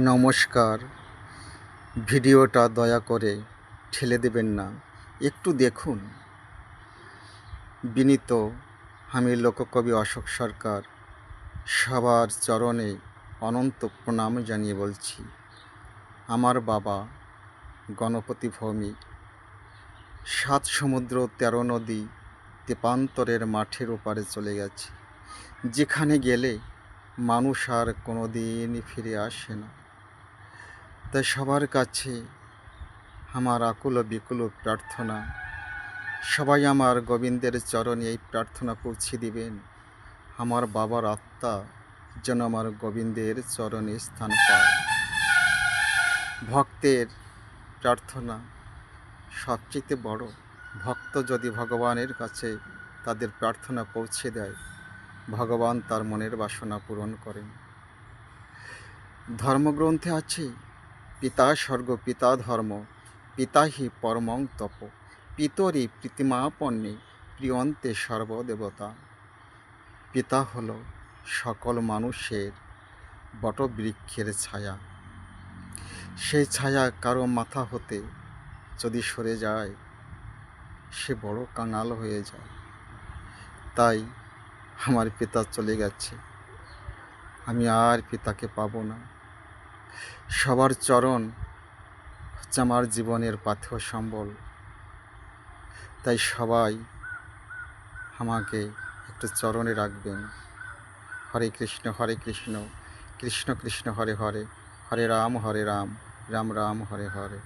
নমস্কার। ভিডিওটা দয়া করে ঠেলে দেবেন না, একটু দেখুন। বিনীত আমি লোককবি অশোক সরকার সবার চরণে অনন্ত প্রণাম জানিয়ে বলছি, আমার বাবা গণপতি ভৌমিক ৭ সমুদ্র ১৩ নদী তেপান্তরের মাঠের ওপারে চলে গেছে, যেখানে গেলে মানুষ আর কোনো দিন ফিরে আসে না। তাই সবার কাছে আমার আকুল বিকুল প্রার্থনা, সবাই আমার গোবিন্দের চরণে এই প্রার্থনা পৌঁছে দিবেন, আমার বাবার আত্মা যেন আমার গোবিন্দের চরণে স্থান পায়। ভক্তের প্রার্থনা সবচেয়ে বড়। ভক্ত যদি ভগবানের কাছে তাদের প্রার্থনা পৌঁছে দেয়, ভগবান তার মনের বাসনা পূরণ করেন। ধর্মগ্রন্থে আছে, পিতা স্বর্গ পিতা ধর্ম, পিতা হি পরমং তপ, পিতরি প্রীতিমাপন্নে প্রিয়ন্তে সর্বদেবতা। পিতা হল সকল মানুষের বটবৃক্ষের ছায়া। সেই ছায়া কারো মাথা হতে যদি সরে যায়, সে বড় কাঙাল হয়ে যায়। তাই আমার পিতা চলে গেছে, আমি আর পিতাকে পাবো না। সবার চরণ হচ্ছে আমার জীবনের পাথেয় সম্বল। তাই সবাই আমাকে একটু চরণে রাখবেন। হরে কৃষ্ণ কৃষ্ণ কৃষ্ণ হরে হরে, হরে রাম রাম রাম হরে হরে।